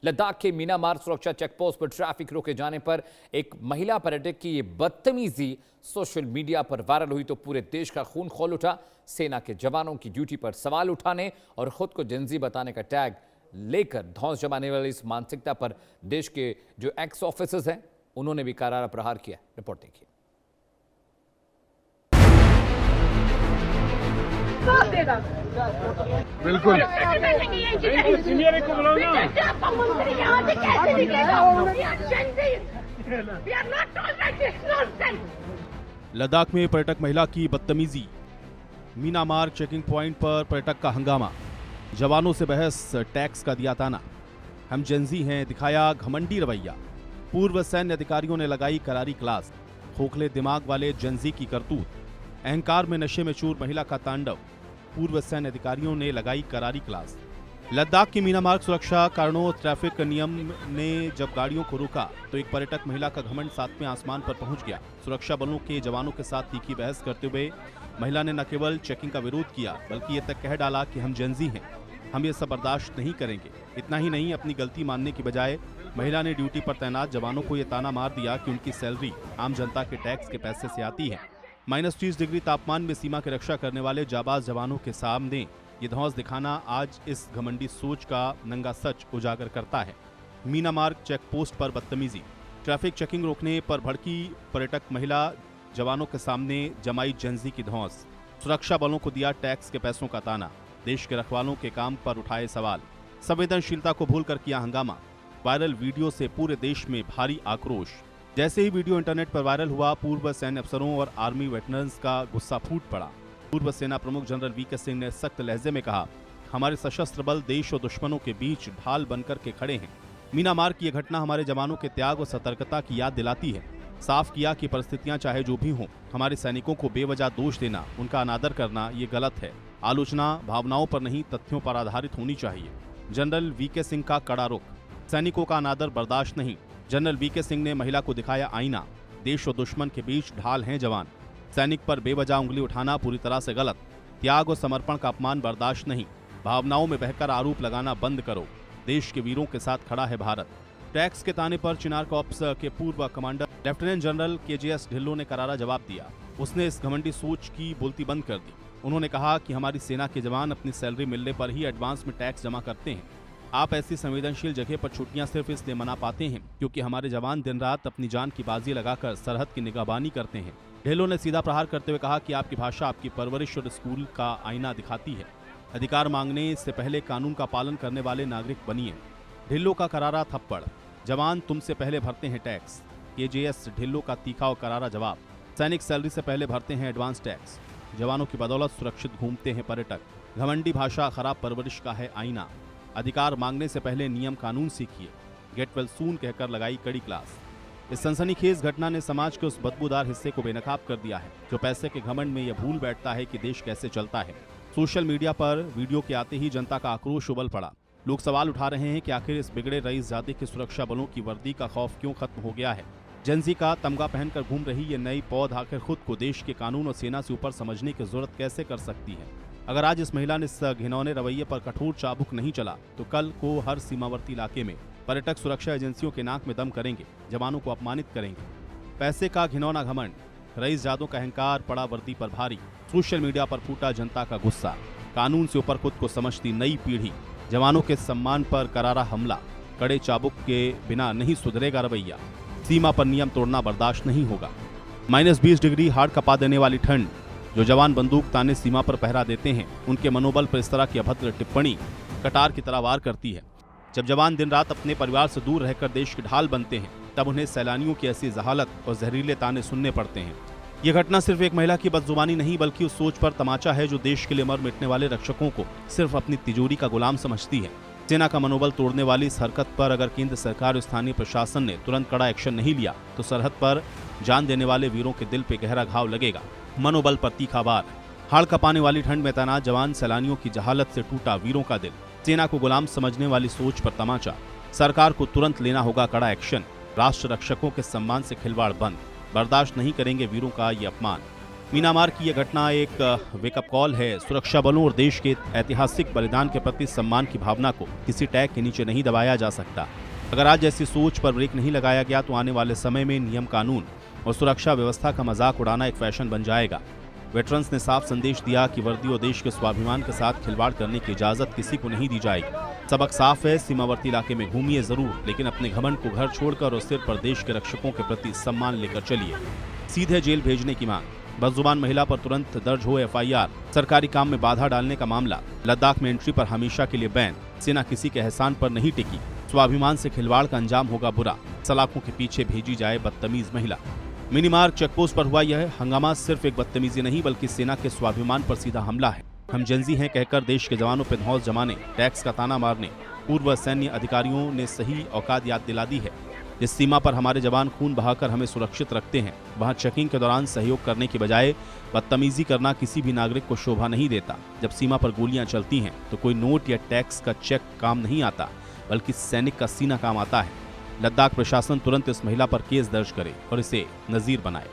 लद्दाख के मीनामार सुरक्षा चेकपोस्ट पर ट्रैफिक रोके जाने पर एक महिला पर्यटक की ये बदतमीजी सोशल मीडिया पर वायरल हुई तो पूरे देश का खून खौल उठा। सेना के जवानों की ड्यूटी पर सवाल उठाने और खुद को जेनजी बताने का टैग लेकर धौंस जमाने वाली इस मानसिकता पर देश के जो एक्स ऑफिसर्स हैं उन्होंने भी करारा प्रहार किया। रिपोर्ट देखिए। बिल्कुल लद्दाख में पर्यटक महिला की बदतमीजी, मीनामार चेकिंग पॉइंट पर पर्यटक का हंगामा, जवानों से बहस, टैक्स का दिया ताना, हम जेनजी हैं दिखाया घमंडी रवैया, पूर्व सैन्य अधिकारियों ने लगाई करारी क्लास, खोखले दिमाग वाले जेनजी की करतूत, अहंकार में नशे में चूर महिला का तांडव, पूर्व सैन्य अधिकारियों ने लगाई करारी क्लास। लद्दाख की मीनामार सुरक्षा कारणों ट्रैफिक नियम ने जब गाड़ियों को रोका तो एक पर्यटक महिला का घमंड सातवें आसमान पर पहुंच गया। सुरक्षा बलों के जवानों के साथ तीखी बहस करते हुए महिला ने न केवल चेकिंग का विरोध किया बल्कि ये तक कह डाला कि हम जेनजी हैं, हम ये सब बर्दाश्त नहीं करेंगे। इतना ही नहीं, अपनी गलती मानने की बजाय महिला ने ड्यूटी पर तैनात जवानों को ये ताना मार दिया कि उनकी सैलरी आम जनता के टैक्स के पैसे से आती है। -30 डिग्री तापमान में सीमा की रक्षा करने वाले जाबाज जवानों के सामने ये धौंस दिखाना आज इस घमंडी सोच का नंगा सच उजागर करता है। मीनामार चेक पोस्ट पर बदतमीजी, ट्रैफिक चेकिंग रोकने पर भड़की पर्यटक महिला, जवानों के सामने जमाई जेनजी की धौंस, सुरक्षा बलों को दिया टैक्स के पैसों का ताना, देश के रखवालों के काम पर उठाए सवाल, संवेदनशीलता को भूलकर किया हंगामा, वायरल वीडियो से पूरे देश में भारी आक्रोश। जैसे ही वीडियो इंटरनेट पर वायरल हुआ, पूर्व सैन्य अफसरों और आर्मी वेटरन्स का गुस्सा फूट पड़ा। पूर्व सेना प्रमुख जनरल वीके सिंह ने सख्त लहजे में कहा, हमारे सशस्त्र बल देश और दुश्मनों के बीच ढाल बनकर के खड़े हैं। मीनामार की यह घटना हमारे जवानों के त्याग और सतर्कता की याद दिलाती है। साफ किया कि परिस्थितियां चाहे जो भी हों, हमारे सैनिकों को बेवजह दोष देना, उनका अनादर करना ये गलत है। आलोचना भावनाओं पर नहीं तथ्यों पर आधारित होनी चाहिए। जनरल वीके सिंह का कड़ा रुख, सैनिकों का अनादर बर्दाश्त नहीं। जनरल वीके सिंह ने महिला को दिखाया आईना, देश और दुश्मन के बीच ढाल हैं जवान, सैनिक पर बेवजह उंगली उठाना पूरी तरह से गलत, त्याग और समर्पण का अपमान बर्दाश्त नहीं, भावनाओं में बहकर आरोप लगाना बंद करो, देश के वीरों के साथ खड़ा है भारत। टैक्स के ताने पर चिनार कॉर्प्स के पूर्व commander lieutenant general KJS Dhillon ने करारा जवाब दिया। उसने इस घमंडी सोच की बोलती बंद कर दी। उन्होंने कहा कि हमारी सेना के जवान अपनी सैलरी मिलने पर ही एडवांस में टैक्स जमा करते हैं। आप ऐसी संवेदनशील जगह पर छुट्टियां सिर्फ इसलिए मना पाते हैं क्योंकि हमारे जवान दिन रात अपनी जान की बाजी लगाकर सरहद की निगहबानी करते हैं। ढिल्लों ने सीधा प्रहार करते हुए कहा कि आपकी भाषा आपकी परवरिश और स्कूल का आईना दिखाती है। अधिकार मांगने से पहले कानून का पालन करने वाले नागरिक बनिए। ढिल्लों का करारा थप्पड़, जवान तुमसे पहले भरते हैं टैक्स। केजेएस ढिल्लों का तीखा और करारा जवाब, सैनिक सैलरी से पहले भरते हैं एडवांस टैक्स। जवानों की बदौलत सुरक्षित घूमते हैं पर्यटक। घमंडी भाषा खराब परवरिश का है आईना। अधिकार मांगने से पहले नियम कानून सीखिए। गेट वेल सून कहकर लगाई कड़ी क्लास। इस सनसनीखेज घटना ने समाज के उस बदबूदार हिस्से को बेनकाब कर दिया है जो पैसे के घमंड में यह भूल बैठता है कि देश कैसे चलता है। सोशल मीडिया पर वीडियो के आते ही जनता का आक्रोश उबल पड़ा। लोग सवाल उठा रहे हैं कि आखिर इस बिगड़े रईसजादे के सुरक्षा बलों की वर्दी का खौफ क्यों खत्म हो गया है। जेनजी का तमगा पहनकर घूम रही ये नई पौध आखिर खुद को देश के कानून और सेना से ऊपर समझने की जरूरत कैसे कर सकती है। अगर आज इस महिला ने इस घिनौने रवैये पर कठोर चाबुक नहीं चला तो कल को हर सीमावर्ती इलाके में पर्यटक सुरक्षा एजेंसियों के नाक में दम करेंगे, जवानों को अपमानित करेंगे। पैसे का घिनौना घमंड, रईसजादों का अहंकार पड़ा वर्दी पर भारी। सोशल मीडिया पर फूटा जनता का गुस्सा। कानून से ऊपर खुद को समझती नई पीढ़ी। जवानों के सम्मान पर करारा हमला। कड़े चाबुक के बिना नहीं सुधरेगा रवैया। सीमा पर नियम तोड़ना बर्दाश्त नहीं होगा। -20 डिग्री हाड़ कपा देने वाली ठंड। जो जवान बंदूक ताने सीमा पर पहरा देते हैं, उनके मनोबल पर इस तरह की अभद्र टिप्पणी कटार की तरह वार करती है। जब जवान दिन रात अपने परिवार से दूर रहकर देश की ढाल बनते हैं, तब उन्हें सैलानियों की ऐसी जहालत और जहरीले ताने सुनने पड़ते हैं। यह घटना सिर्फ एक महिला की बदजुबानी नहीं बल्कि उस सोच पर तमाचा है जो देश के लिए मर मिटने वाले रक्षकों को सिर्फ अपनी तिजोरी का गुलाम समझती है। सेना का मनोबल तोड़ने वाली इस हरकत पर अगर केंद्र सरकार और स्थानीय प्रशासन ने तुरंत कड़ा एक्शन नहीं लिया तो सरहद पर जान देने वाले वीरों के दिल पे गहरा घाव लगेगा। मनोबल पर तीखा वार। हाड़ कपाने वाली ठंड में तैनात जवान, सैलानियों की जहालत से टूटा वीरों का दिल। सेना को गुलाम समझने वाली सोच पर तमाचा। सरकार को तुरंत लेना होगा कड़ा एक्शन। राष्ट्र रक्षकों के सम्मान से खिलवाड़ बंद। बर्दाश्त नहीं करेंगे वीरों का ये अपमान। मीनामार की यह घटना एक वेकअप कॉल है। सुरक्षा बलों और देश के ऐतिहासिक बलिदान के प्रति सम्मान की भावना को किसी टैग के नीचे नहीं दबाया जा सकता। अगर आज ऐसी सोच पर ब्रेक नहीं लगाया गया तो आने वाले समय में नियम कानून और सुरक्षा व्यवस्था का मजाक उड़ाना एक फैशन बन जाएगा। वेटरन्स ने साफ संदेश दिया कि वर्दी और देश के स्वाभिमान के साथ खिलवाड़ करने की इजाजत किसी को नहीं दी जाएगी। सबक साफ है, सीमावर्ती इलाके में घूमिए जरूर, लेकिन अपने घमंड को घर छोड़कर और सिर पर देश के रक्षकों के प्रति सम्मान लेकर चलिए। सीधे जेल भेजने की मांग, बदजुबान महिला पर तुरंत दर्ज हो एफआईआर, सरकारी काम में बाधा डालने का मामला, लद्दाख में एंट्री पर हमेशा के लिए बैन, सेना किसी के एहसान पर नहीं टिकी, स्वाभिमान से खिलवाड़ का अंजाम होगा बुरा, सलाखों के पीछे भेजी जाए बदतमीज महिला। मिनीमार चेकपोस्ट पर हुआ यह हंगामा सिर्फ एक बदतमीजी नहीं बल्कि सेना के स्वाभिमान पर सीधा हमला है। हम जेंजी हैं कहकर देश के जवानों पर धौंस जमाने, टैक्स का ताना मारने, पूर्व सैन्य अधिकारियों ने सही औकात याद दिला दी है। जिस सीमा पर हमारे जवान खून बहाकर हमें सुरक्षित रखते हैं, वहां चेकिंग के दौरान सहयोग करने की बजाय बदतमीजी करना किसी भी नागरिक को शोभा नहीं देता। जब सीमा पर गोलियां चलती हैं तो कोई नोट या टैक्स का चेक काम नहीं आता, बल्कि सैनिक का सीना काम आता है। लद्दाख प्रशासन तुरंत इस महिला पर केस दर्ज करे और इसे नजीर बनाए।